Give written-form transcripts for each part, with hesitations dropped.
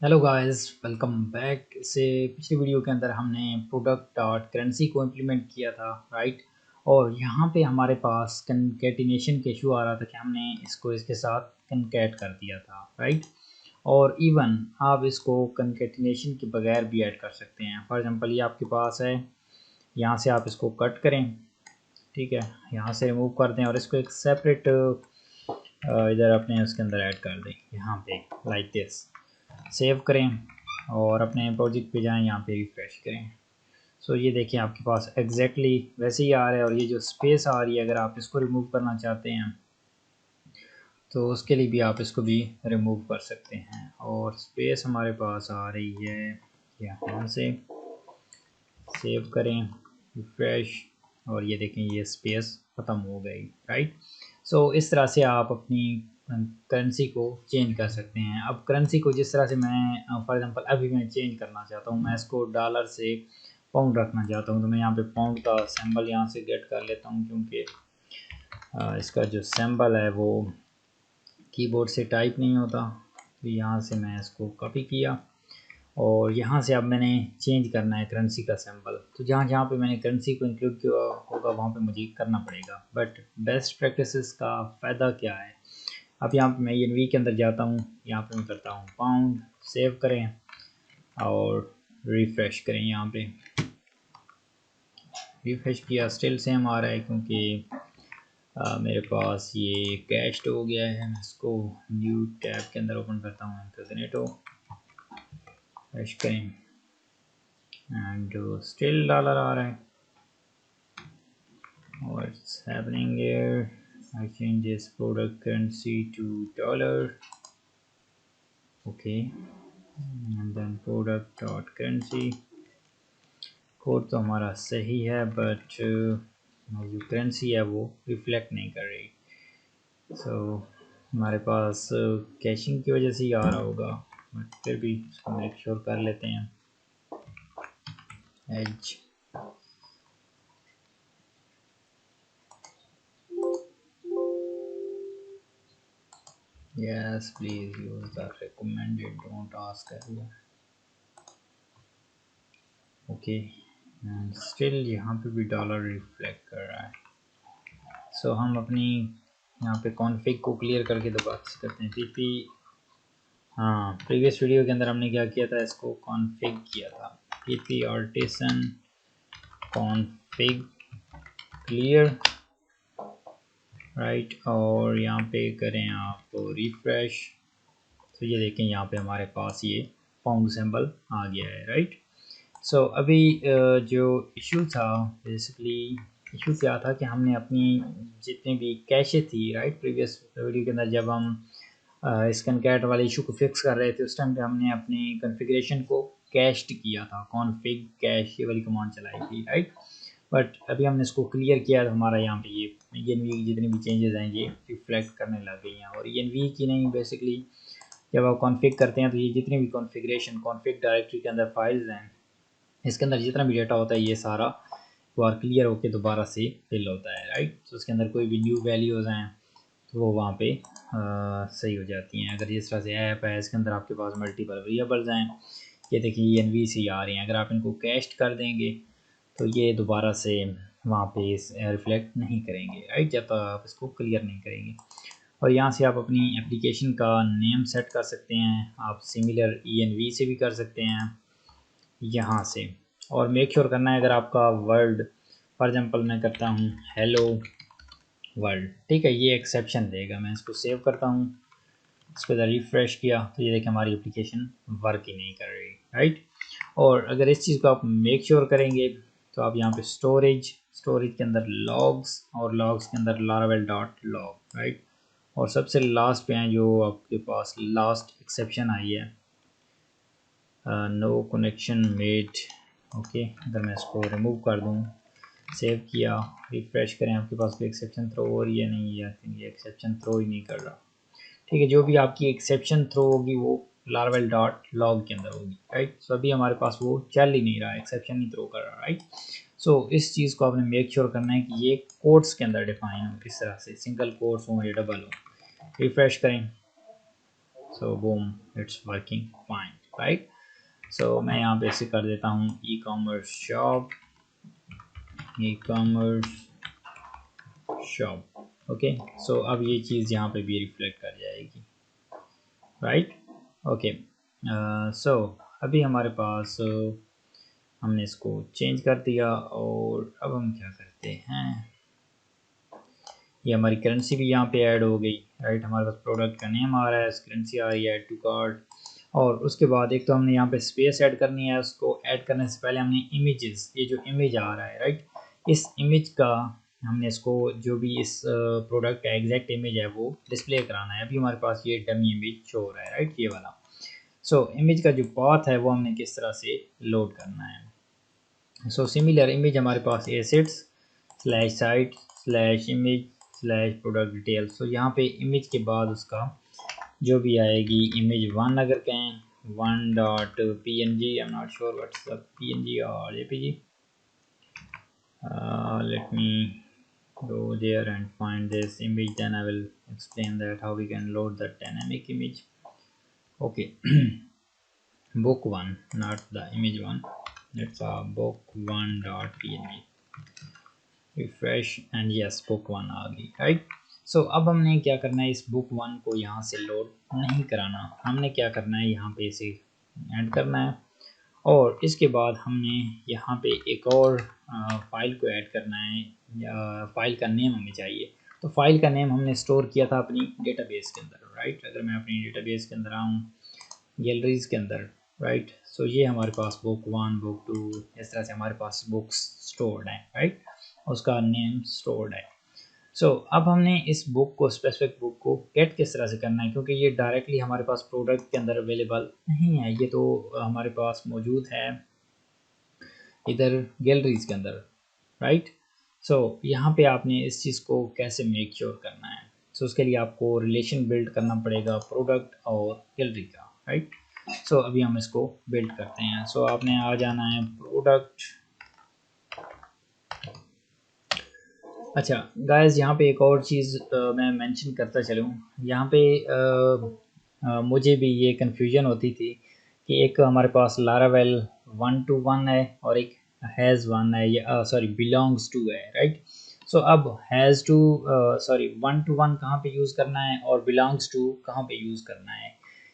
Hello guys, welcome back. से पिछली video के अंदर हमने प्रोडक्ट डॉट करेंसी को इम्प्लीमेंट किया था, राइट। और यहाँ पे हमारे पास कनकेटिनेशन के इशू आ रहा था कि हमने इसको इसके साथ कनकेट कर दिया था, राइट। और इवन आप इसको कनकेटिनेशन के बगैर भी ऐड कर सकते हैं। फॉर एग्जांपल ये आपके पास है, यहाँ से आप इसको कट करें, ठीक है, यहाँ से रिमूव कर दें और इसको एक सेपरेट इधर अपने उसके अंदर ऐड कर दें, यहाँ पे लाइक दिस। सेव करें और अपने प्रोजेक्ट पे जाएं, यहाँ पे रिफ्रेश करें। सो ये देखें आपके पास एग्जैक्टली वैसे ही आ रहा है। और ये जो स्पेस आ रही है, अगर आप इसको रिमूव करना चाहते हैं तो उसके लिए भी आप इसको भी रिमूव कर सकते हैं। और स्पेस हमारे पास आ रही है यहाँ से। सेव करें, रिफ्रेश, और ये देखें ये स्पेस ख़त्म हो गई, राइट। सो इस तरह से आप अपनी करेंसी को चेंज कर सकते हैं। अब करेंसी को जिस तरह से मैं फॉर एग्जांपल अभी मैं चेंज करना चाहता हूँ, मैं इसको डॉलर से पाउंड रखना चाहता हूँ, तो मैं यहाँ पे पाउंड का सिंबल यहाँ से गेट कर लेता हूँ, क्योंकि इसका जो सिंबल है वो कीबोर्ड से टाइप नहीं होता। तो यहाँ से मैं इसको कॉपी किया और यहाँ से अब मैंने चेंज करना है करेंसी का सिंबल। तो जहाँ जहाँ पे मैंने करेंसी को इंक्लूड किया होगा वहाँ पे मुझे करना पड़ेगा। बट बेस्ट प्रैक्टिसेस का फ़ायदा क्या है, अब यहाँ पे मैं एनवी के अंदर जाता हूँ, यहाँ पे मैं करता हूँ पाउंड, सेव करें और रिफ़्रेश करें। यहाँ पे रिफ़्रेश किया, स्टिल सेम आ रहा है क्योंकि मेरे पास ये कैश्ड हो गया है। मैं इसको न्यू टैब के अंदर ओपन करता हूँ, इनकॉग्निटो, फ्रेश करें एंड स्टिल डॉलर आ रहा है। What's happening here? I change this product currency to dollar. Okay, and then product dot currency code तो हमारा सही है, बट जो करेंसी है वो रिफ्लेक्ट नहीं कर रही। सो हमारे पास कैशिंग की वजह से ही आ रहा होगा, बट फिर भी इसको मेक श्योर कर लेते हैं। As yes, please use the recommended, don't ask everyone. Okay, and still यहाँ पे भी डॉलर रिफ्लेक्ट कर रहा है। सो हम अपनी यहाँ पे कॉन्फ़िग को क्लियर करके दोबारा से करते हैं। पीपी, हाँ, प्रीवियस वीडियो के अंदर हमने क्या किया था, इसको कॉन्फ़िग किया था। PP artisan config clear, right. और यहाँ पे करें आप रिफ्रेश, तो ये देखें यहाँ पे हमारे पास ये पाउंड सिंबल आ गया है, राइट। सो अभी जो इशू था, बेसिकली इशू क्या था कि हमने अपनी जितनी भी कैशे थी, राइट, प्रीवियस वीडियो के अंदर जब हम इस कनकैट वाले इशू को फिक्स कर रहे थे, उस टाइम पे हमने अपनी कॉन्फ़िगरेशन को कैश्ड किया था, कॉन्फ़िग कैश ये वाली कमांड चलाई थी, राइट। बट अभी हमने इसको क्लियर किया तो हमारा यहाँ पे ये ENV की जितनी भी चेंजेस हैं ये रिफ्लेक्ट करने लग गई हैं। और ENV की नहीं, बेसिकली जब आप कॉन्फ़िग करते हैं तो ये जितनी भी कॉन्फ़िगरेशन कॉन्फ़िग डायरेक्टरी के अंदर फाइल्स हैं, इसके अंदर जितना भी डेटा होता है ये सारा बार क्लियर होकर दोबारा से फिल होता है, राइट। तो उसके अंदर कोई भी न्यू वैल्यूज़ हैं तो वो वहाँ पे सही हो जाती हैं। अगर जिस तरह से ऐप है, इसके अंदर आपके पास मल्टीपल वेरिएबल्स हैं, ये देखिए ENV से आ रही हैं, अगर आप इनको कैश्ड कर देंगे तो ये दोबारा से वहाँ पे रिफ्लेक्ट नहीं करेंगे, राइट, जब तक आप इसको क्लियर नहीं करेंगे। और यहाँ से आप अपनी एप्लीकेशन का नेम सेट कर सकते हैं, आप सिमिलर ENV से भी कर सकते हैं यहाँ से। और मेक श्योर करना है, अगर आपका वर्ल्ड फॉर एग्जांपल मैं करता हूँ हेलो वर्ल्ड, ठीक है, ये एक्सेप्शन देगा। मैं इसको सेव करता हूँ, इसको रिफ्रेश किया तो ये देखिए हमारी एप्लीकेशन वर्क ही नहीं कर रही, राइट। और अगर इस चीज़ को आप मेक श्योर करेंगे तो आप यहाँ पे स्टोरेज के अंदर लॉग्स, और लॉग्स के अंदर लारावेल डॉट लॉग, राइट। और सबसे लास्ट पे हैं जो आपके पास लास्ट एक्सेप्शन आई है, नो कनेक्शन मेड, ओके। अगर मैं इसको रिमूव कर दूँ, सेव किया, रिफ्रेश करें, आपके पास कोई एक्सेप्शन थ्रो हो रही है, नहीं है, ये एक्सेप्शन थ्रो ही नहीं कर रहा, ठीक है। जो भी आपकी एक्सेप्शन थ्रो होगी वो लारावेल डॉट लॉग के अंदर होगी, राइट। सो अभी हमारे पास वो चल ही नहीं रहा, एक्सेप्शन नहीं थ्रो कर रहा, राइट। सो इस चीज़ को आपने मेक श्योर करना है कि ये कोट्स के अंदर डिफाइन हो, इस तरह से सिंगल कोट्स हो या डबल हो। रिफ्रेश करें, so boom, it's working fine. Right. So मैं यहाँ पे इसे कर देता हूँ e commerce shop, e commerce shop. Okay, so अब ये चीज़ यहाँ पे भी रिफ्लेक्ट कर जाएगी, राइट। ओके, सो अभी हमारे पास हमने इसको चेंज कर दिया और अब हम क्या करते हैं, ये हमारी करेंसी भी यहाँ पे ऐड हो गई, राइट। हमारे पास प्रोडक्ट का नेम आ रहा है, करेंसी आ रही है, ऐड टू कार्ट। और उसके बाद एक तो हमने यहाँ पे स्पेस ऐड करनी है, उसको ऐड करने से पहले हमने इमेजेस, ये जो इमेज आ रहा है, राइट, इस इमेज का हमने इसको जो भी इस प्रोडक्ट का एग्जैक्ट इमेज है वो डिस्प्ले कराना है। अभी हमारे पास ये डमी इमेज शो हो रहा है, राइट, ये वाला। सो इमेज का जो पाथ है वो हमने किस तरह से लोड करना है। सो सिमिलर इमेज हमारे पास assets slash site slash image slash product detail. So यहाँ पे इमेज के बाद उसका जो भी आएगी इमेज वन अगर कहें, one dot P N G, I am not sure what's the P N G और A P G, let me go there and find this image, then I will explain that how we can load the dynamic image. Okay, book one, not the image one, it's a book one dot png, refresh and yes book one आ गई, right. सो अब हमने क्या करना है, इस book one को यहाँ से लोड नहीं कराना, हमने क्या करना है यहाँ पे इसे ऐड करना है और इसके बाद हमने यहाँ पे एक और फाइल को ऐड करना है, या फाइल का नेम हमें चाहिए। तो फाइल का नेम हमने स्टोर किया था अपनी डेटाबेस के अंदर, राइट। अगर मैं अपनी डेटाबेस के अंदर आऊँ, गैलरीज के अंदर, राइट, सो ये हमारे पास बुक वन बुक टू इस तरह से हमारे पास बुक्स स्टोर्ड है, राइट, उसका नेम स्टोर्ड है। सो अब हमने इस बुक को, स्पेसिफिक बुक को गेट किस तरह से करना है, क्योंकि ये डायरेक्टली हमारे पास प्रोडक्ट के अंदर अवेलेबल नहीं है, ये तो हमारे पास मौजूद है इधर गैलरीज के अंदर, राइट। सो यहाँ पे आपने इस चीज़ को कैसे मेक श्योर करना है, सो उसके लिए आपको रिलेशन बिल्ड करना पड़ेगा प्रोडक्ट और गैलरी का, राइट। सो अभी हम इसको बिल्ड करते हैं। सो आपने आ जाना है प्रोडक्ट। अच्छा गाइस, यहाँ पे एक और चीज़ मैं मेंशन करता चलूँ, यहाँ पे मुझे भी ये कन्फ्यूजन होती थी कि एक हमारे पास लारावेल 1 to 1 है और एक हैज़ वन है, या सॉरी बिलोंग्स टू है, राइट। सो अब हैज़ टू सॉरी 1 to 1 कहाँ पे यूज़ करना है और बिलोंग्स टू कहाँ पे यूज़ करना है,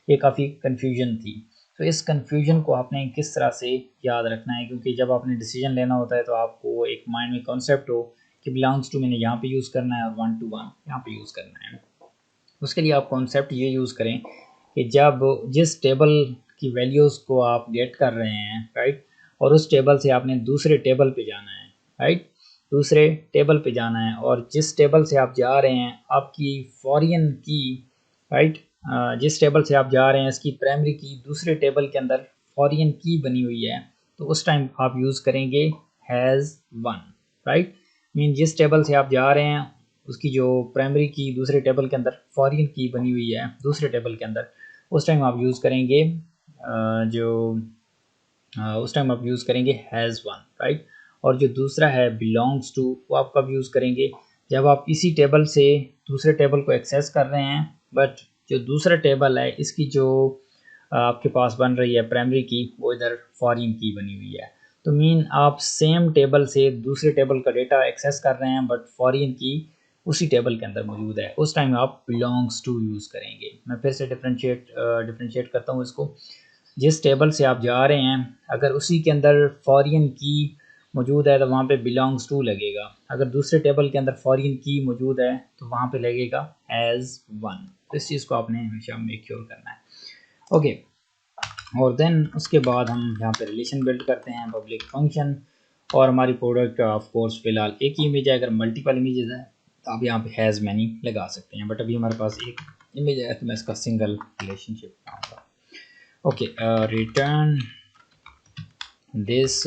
ये काफ़ी कन्फ्यूजन थी। तो इस कन्फ्यूजन को आपने किस तरह से याद रखना है, क्योंकि जब आपने डिसीजन लेना होता है तो आपको एक माइंड में कॉन्सेप्ट हो कि बिलोंग्स टू मैंने यहाँ पे यूज़ करना है और 1 to 1 यहाँ पे यूज़ करना है। उसके लिए आप कॉन्सेप्ट ये यूज़ करें कि जब जिस टेबल की वैल्यूज़ को आप गेट कर रहे हैं, राइट, और उस टेबल से आपने दूसरे टेबल पे जाना है, राइट, दूसरे टेबल पे जाना है, और जिस टेबल से आप जा रहे हैं आपकी फॉरेन की, राइट, जिस टेबल से आप जा रहे हैं इसकी प्राइमरी की दूसरे टेबल के अंदर फॉरेन की बनी हुई है, तो उस टाइम आप यूज़ करेंगे हैज़ वन, राइट। मीन जिस टेबल से आप जा रहे हैं उसकी जो प्राइमरी की दूसरे टेबल के अंदर फॉरेन की बनी हुई है दूसरे टेबल के अंदर, उस टाइम आप यूज़ करेंगे उस टाइम आप यूज़ करेंगे हैज़ वन, राइट। और जो दूसरा है बिलोंग्स टू, वो आप कब यूज़ करेंगे, जब आप इसी टेबल से दूसरे टेबल को एक्सेस कर रहे हैं, बट जो दूसरा टेबल है इसकी जो आपके पास बन रही है प्राइमरी की, वो इधर फॉरेन की बनी हुई है। तो मीन आप सेम टेबल से दूसरे टेबल का डेटा एक्सेस कर रहे हैं बट फॉरेन की उसी टेबल के अंदर मौजूद है, उस टाइम आप बिलोंग्स टू यूज़ करेंगे। मैं फिर से डिफ्रेंशिएट करता हूँ इसको। जिस टेबल से आप जा रहे हैं अगर उसी के अंदर फॉरेन की मौजूद है तो वहाँ पे बिलोंग्स टू लगेगा, अगर दूसरे टेबल के अंदर फॉरेन की मौजूद है तो वहाँ पे लगेगा एज वन। तो इस चीज़ को आपने हमेशा मेक श्योर करना है, ओके। और देन उसके बाद हम यहाँ पे रिलेशन बिल्ड करते हैं, पब्लिक फंक्शन, और हमारी प्रोडक्ट ऑफ कोर्स फिलहाल एक ही इमेज है। अगर मल्टीपल इमेजेस है तो आप यहाँ पे हैज़ मैनी लगा सकते हैं, बट अभी हमारे पास एक इमेज है तो मैं इसका सिंगल रिलेशनशिप बनाऊँगा, ओके। Return this.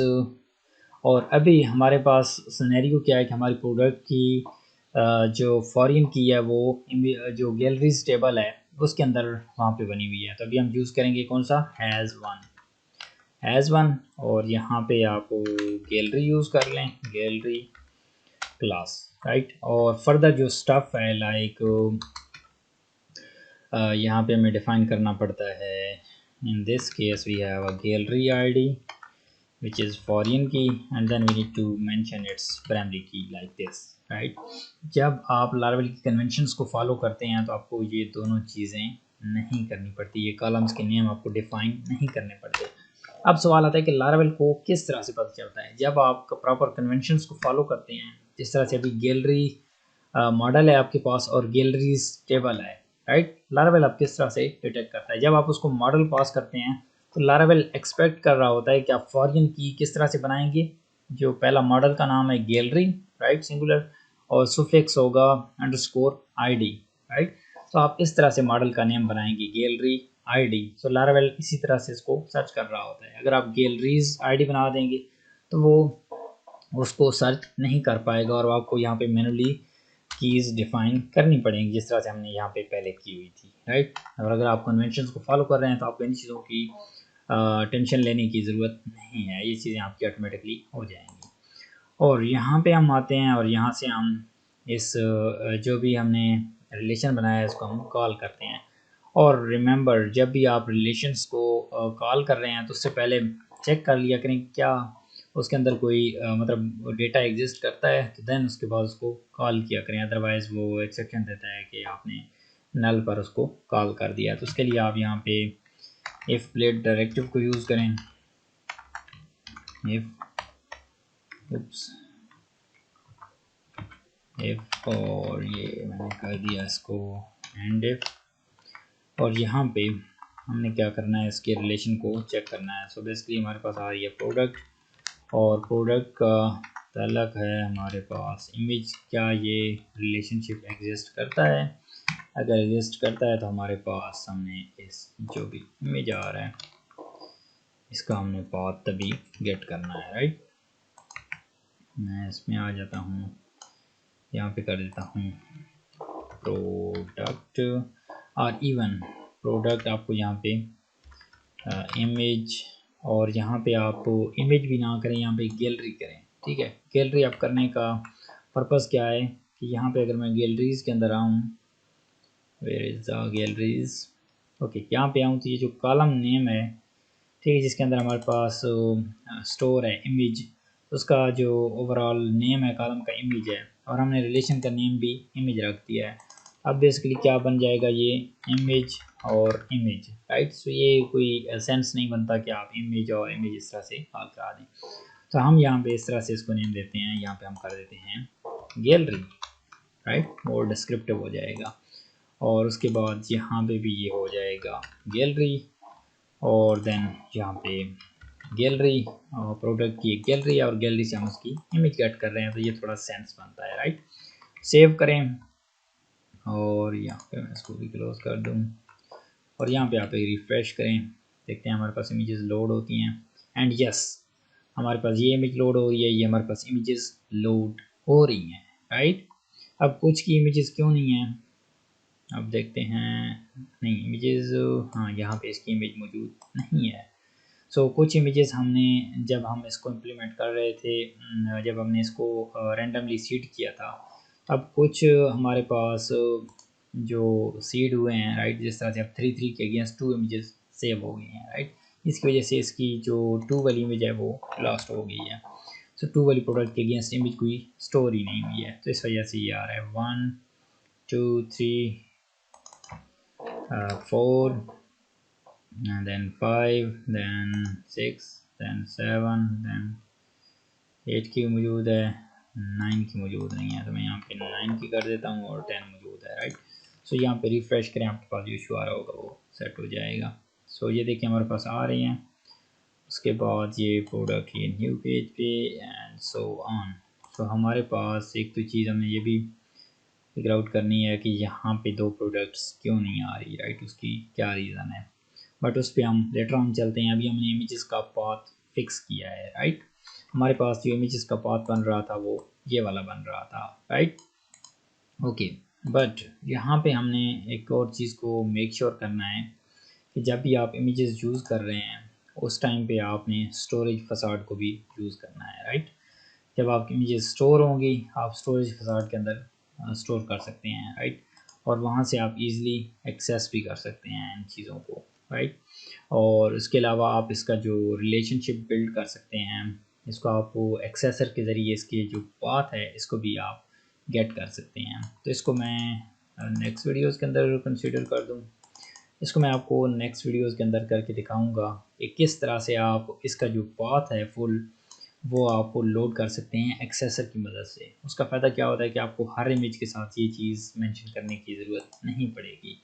और अभी हमारे पास सिनेरियो क्या है कि हमारी प्रोडक्ट की जो फॉरेन की है वो जो गैलरीज टेबल है उसके अंदर वहाँ पे बनी हुई है। तो अभी हम यूज़ करेंगे कौन सा, हैज़ वन, और यहाँ पे आप गैलरी यूज़ कर लें, गैलरी क्लास, राइट। और फर्दर जो स्टफ़ है लाइक यहाँ पे हमें डिफ़ाइन करना पड़ता है In this case we have a gallery ID which is foreign key and then we need to mention its primary key like this, right? जब आप लारावेल की कन्वेंशंस को फॉलो करते हैं तो आपको ये दोनों चीज़ें नहीं करनी पड़ती, ये कॉलम्स के नेम आपको डिफाइन नहीं करने पड़ते। अब सवाल आता है कि लारावेल को किस तरह से पता चलता है? जब आप प्रॉपर कन्वेंशंस को फॉलो करते हैं, जिस तरह से अभी गैलरी मॉडल है आपके पास और गैलरीज टेबल है, राइट? लारावेल आप किस तरह से डिटेक्ट करता है? जब आप उसको मॉडल पास करते हैं तो लारावेल एक्सपेक्ट कर रहा होता है कि आप फॉरेन की किस तरह से बनाएंगे। जो पहला मॉडल का नाम है गैलरी, राइट, सिंगुलर, और सुफिक्स होगा अंडरस्कोर आईडी, राइट? तो आप इस तरह से मॉडल का नेम बनाएंगे गैलरी आईडी। तो लारावेल इसी तरह से इसको सर्च कर रहा होता है। अगर आप गैलरीज आईडी बना देंगे तो वो उसको सर्च नहीं कर पाएगा और आपको यहाँ पे मैनुअली कीज़ डिफाइन करनी पड़ेंगी जिस तरह से हमने यहाँ पे पहले की हुई थी, राइट? और अगर आप कन्वेंशंस को फॉलो कर रहे हैं तो आपको इन चीज़ों की टेंशन लेने की ज़रूरत नहीं है, ये चीज़ें आपकी ऑटोमेटिकली हो जाएंगी। और यहाँ पे हम आते हैं और यहाँ से हम इस जो भी हमने रिलेशन बनाया है इसको हम कॉल करते हैं। और रिमेंबर, जब भी आप रिलेशंस को कॉल कर रहे हैं तो उससे पहले चेक कर लिया करें क्या उसके अंदर कोई मतलब डेटा एग्जिस्ट करता है, तो देन उसके बाद उसको कॉल किया करें। अदरवाइज़ वो एक्सेप्शन देता है कि आपने नल पर उसको कॉल कर दिया। तो उसके लिए आप यहाँ पे इफ प्लेट डायरेक्टिव को यूज़ करें। इफ और ये मैंने कर दिया इसको एंड इफ, और यहाँ पे हमने क्या करना है, इसके रिलेशन को चेक करना है। सो बेसिकली हमारे पास आ रही है प्रोडक्ट, और प्रोडक्ट का तलक है हमारे पास इमेज। क्या ये रिलेशनशिप एग्जिस्ट करता है? अगर एग्जिस्ट करता है तो हमारे पास हमने इस जो भी इमेज आ रहा है इसका हमने पाथ तभी गेट करना है, राइट? मैं इसमें आ जाता हूँ, यहाँ पे कर देता हूँ प्रोडक्ट और इवन प्रोडक्ट। आपको यहाँ पे इमेज, और यहाँ पे आप इमेज भी ना करें, यहाँ पे गैलरी करें, ठीक है? गैलरी आप करने का पर्पस क्या है कि यहाँ पे अगर मैं गैलरीज के अंदर आऊँ, where is the galleries, okay, यहाँ पे आऊँ तो ये जो कॉलम नेम है, ठीक है, जिसके अंदर हमारे पास स्टोर है इमेज, उसका जो ओवरऑल नेम है कॉलम का इमेज है, और हमने रिलेशन का नेम भी इमेज रख दिया है। अब बेसिकली क्या बन जाएगा, ये इमेज और इमेज, राइट? सो ये कोई सेंस नहीं बनता कि आप इमेज और इमेज इस तरह से कॉल करा दें। तो हम यहाँ पे इस तरह से इसको नेम देते हैं, यहाँ पे हम कर देते हैं गैलरी, राइट? और डिस्क्रिप्टिव हो जाएगा। और उसके बाद यहाँ पे भी ये हो जाएगा गैलरी, और देन यहाँ पे गैलरी और प्रोडक्ट की एक गैलरी है, और गैलरी से हम उसकी इमेज कट कर रहे हैं, तो ये थोड़ा सेंस बनता है, राइट? सेव करें और यहाँ पे मैं इसको भी क्लोज कर दूँ, और यहाँ पे आप एक रिफ्रेश करें, देखते हैं हमारे पास इमेजेस लोड होती हैं। एंड यस, हमारे पास ये इमेज लोड हो रही है, ये हमारे पास इमेजेस लोड हो रही हैं, राइट? अब कुछ की इमेजेस क्यों नहीं है, अब देखते हैं। नहीं, इमेजेस, हाँ, यहाँ पे इसकी इमेज मौजूद नहीं है। सो कुछ इमेजेस हमने जब हम इसको इम्प्लीमेंट कर रहे थे, जब हमने इसको रैंडमली सीड किया था, अब कुछ हमारे पास जो सीड हुए हैं, राइट, जिस तरह से अब 3 के अगेंस्ट 2 इमेजेस सेव हो गई हैं, राइट? इसकी वजह से इसकी जो 2 वाली इमेज है वो लॉस्ट हो गई है। सो 2 वाली प्रोडक्ट के अगेंस्ट इमेज कोई स्टोर ही नहीं हुई है, तो इस वजह से ये आ रहा है 1 2 3 4 and then 5 then 6 then 7 then 8 की मौजूद है, 9 की मौजूद नहीं है, तो मैं यहाँ पे 9 की कर देता हूँ और 10 मौजूद है, राइट? सो यहाँ पे रिफ़्रेश करें, आपके पास जो इशू आ रहा होगा वो सेट हो जाएगा। सो ये देखिए हमारे पास आ रही हैं। उसके बाद ये प्रोडक्ट ये न्यू पेज पे एंड सो ऑन। सो हमारे पास एक तो चीज़ हमें ये भी फिगर आउट करनी है कि यहाँ पे 2 प्रोडक्ट्स क्यों नहीं आ रही, राइट? उसकी क्या रीज़न है, बट उस पर हम लेटर ऑन चलते हैं। अभी हमने इमेजेस का पाथ फिक्स किया है, राइट? हमारे पास जो इमेजेस का पाथ बन रहा था वो ये वाला बन रहा था, राइट? ओके, बट यहाँ पे हमने एक और चीज़ को मेक श्योर करना है कि जब भी आप इमेजेस यूज़ कर रहे हैं उस टाइम पे आपने स्टोरेज फसाड को भी यूज़ करना है, राइट? जब आपकी इमेजेस स्टोर होंगी आप स्टोरेज फसाड के अंदर स्टोर कर सकते हैं, राइट? और वहाँ से आप इजीली एक्सेस भी कर सकते हैं इन चीज़ों को, राइट? और इसके अलावा आप इसका जो रिलेशनशिप बिल्ड कर सकते हैं, इसको आप एक्सेसर के ज़रिए इसके जो पाथ है इसको भी आप गेट कर सकते हैं। तो इसको मैं नेक्स्ट वीडियोज़ के अंदर कंसिडर कर दूँ। इसको मैं आपको नेक्स्ट वीडियोज़ के अंदर करके दिखाऊंगा कि किस तरह से आप इसका जो पाथ है फुल वो आप लोड कर सकते हैं एक्सेसर की मदद से। उसका फ़ायदा क्या होता है कि आपको हर इमेज के साथ ये चीज़ मेंशन करने की ज़रूरत नहीं पड़ेगी।